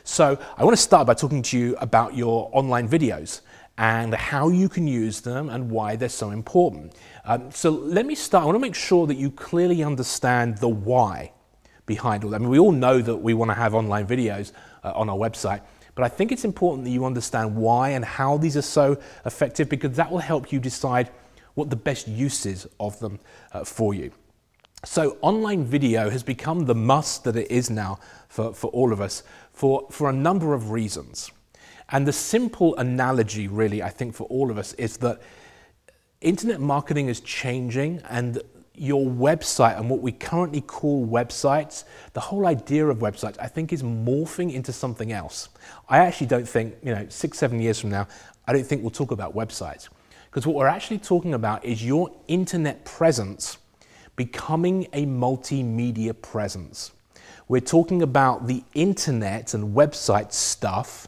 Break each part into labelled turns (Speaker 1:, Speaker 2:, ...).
Speaker 1: So I want to start by talking to you about your online videos and how you can use them and why they're so important. So let me start. I want to make sure that you clearly understand the why behind all that. I mean, we all know that we want to have online videos on our website, but I think it's important that you understand why and how these are so effective, because that will help you decide what the best use is of them for you. So online video has become the must that it is now for all of us for a number of reasons. And the simple analogy, really, I think for all of us is that internet marketing is changing, and your website and what we currently call websites, the whole idea of websites, I think is morphing into something else. I actually don't think, 6, 7 years from now, I don't think we'll talk about websites. Because what we're actually talking about is your internet presence becoming a multimedia presence. We're talking about the internet and website stuff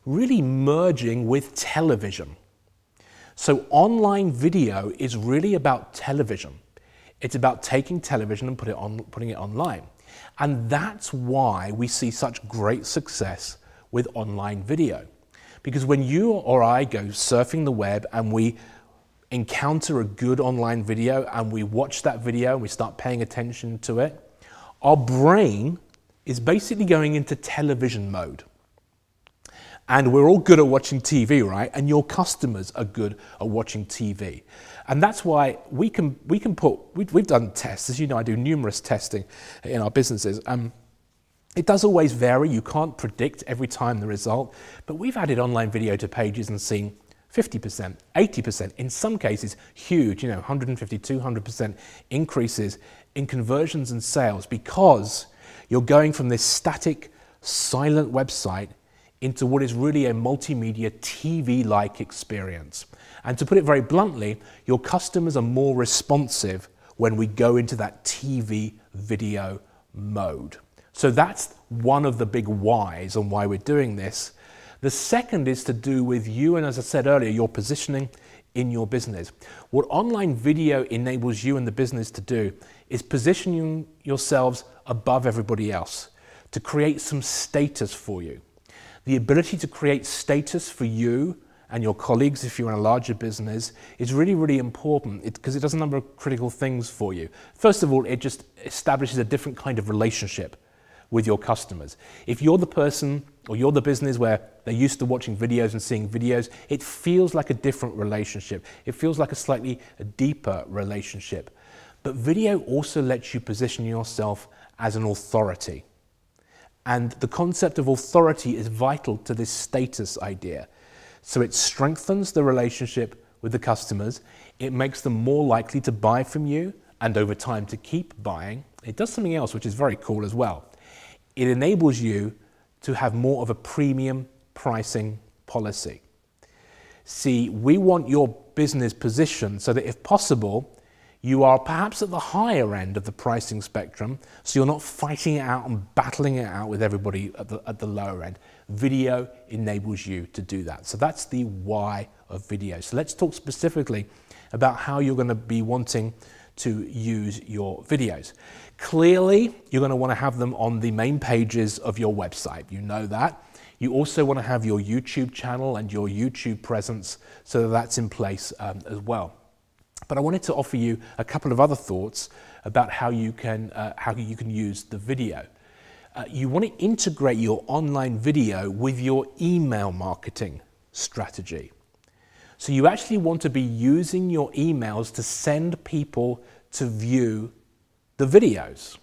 Speaker 1: really merging with television. So online video is really about television. It's about taking television and putting it online. And that's why we see such great success with online video. Because when you or I go surfing the web and we encounter a good online video and we watch that video and we start paying attention to it, our brain is basically going into television mode. And we're all good at watching TV, right? And your customers are good at watching TV. And that's why we've done tests. As you know, I do numerous testing in our businesses. It does always vary. You can't predict every time the result. But we've added online video to pages and seen 50%, 80%, in some cases huge, 150, 200% increases in conversions and sales, because you're going from this static, silent website into what is really a multimedia TV-like experience. And to put it very bluntly, your customers are more responsive when we go into that TV video mode. So that's one of the big whys on why we're doing this. The second is to do with you, and as I said earlier, your positioning in your business. What online video enables you and the business to do is positioning yourselves above everybody else, to create some status for you. The ability to create status for you and your colleagues, if you're in a larger business, is really, really important because it does a number of critical things for you. First of all, it just establishes a different kind of relationship with your customers. If you're the person or you're the business where they're used to watching videos and seeing videos, it feels like a different relationship. It feels like a slightly deeper relationship. But video also lets you position yourself as an authority. And the concept of authority is vital to this status idea. So it strengthens the relationship with the customers. It makes them more likely to buy from you and over time to keep buying. It does something else which is very cool as well. It enables you to have more of a premium pricing policy. See, we want your business positioned so that if possible, you are perhaps at the higher end of the pricing spectrum, so you're not fighting it out and battling it out with everybody at the lower end. Video enables you to do that. So that's the why of video. So let's talk specifically about how you're going to be wanting to use your videos. Clearly, you're going to want to have them on the main pages of your website. You know that. You also want to have your YouTube channel and your YouTube presence, so that that's in place as well. But I wanted to offer you a couple of other thoughts about how you can use the video. You want to integrate your online video with your email marketing strategy. So you actually want to be using your emails to send people to view the videos.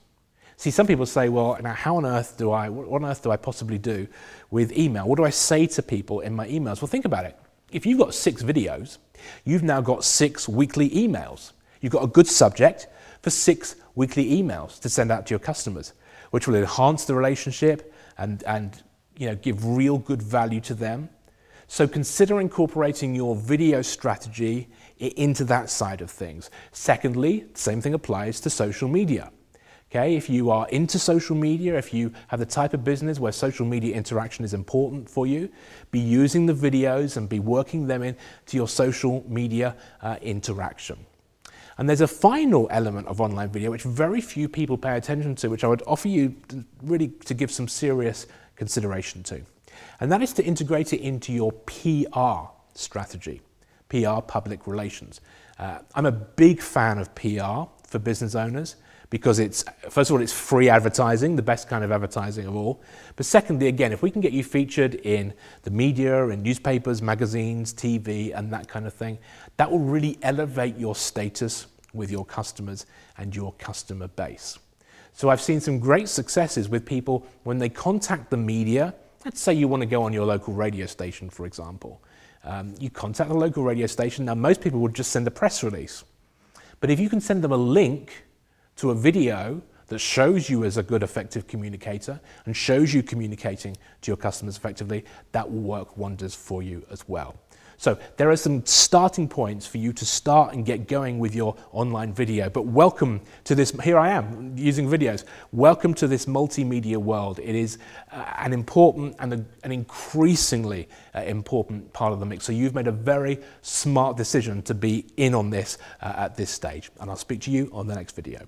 Speaker 1: See, some people say, well, now what on earth do I possibly do with email? What do I say to people in my emails? Well, think about it. If you've got 6 videos, you've now got 6 weekly emails. You've got a good subject for 6 weekly emails to send out to your customers, which will enhance the relationship and give real good value to them. So consider incorporating your video strategy into that side of things. Secondly, same thing applies to social media. Okay, if you are into social media, if you have the type of business where social media interaction is important for you, be using the videos and be working them into your social media interaction. And there's a final element of online video which very few people pay attention to, which I would offer you really to give some serious consideration to. And that is to integrate it into your PR strategy, PR, public relations. I'm a big fan of PR for business owners because it's, first of all, it's free advertising, the best kind of advertising of all. But secondly, again, if we can get you featured in the media, in newspapers, magazines, TV, and that kind of thing, that will really elevate your status with your customers and your customer base. So I've seen some great successes with people when they contact the media. Let's say you want to go on your local radio station, for example. You contact the local radio station. Now, most people would just send a press release. But if you can send them a link to a video that shows you as a good, effective communicator and shows you communicating to your customers effectively, that will work wonders for you as well. So there are some starting points for you to start and get going with your online video. But welcome to this, here I am using videos. Welcome to this multimedia world. It is an important and an increasingly important part of the mix. So you've made a very smart decision to be in on this at this stage. And I'll speak to you on the next video.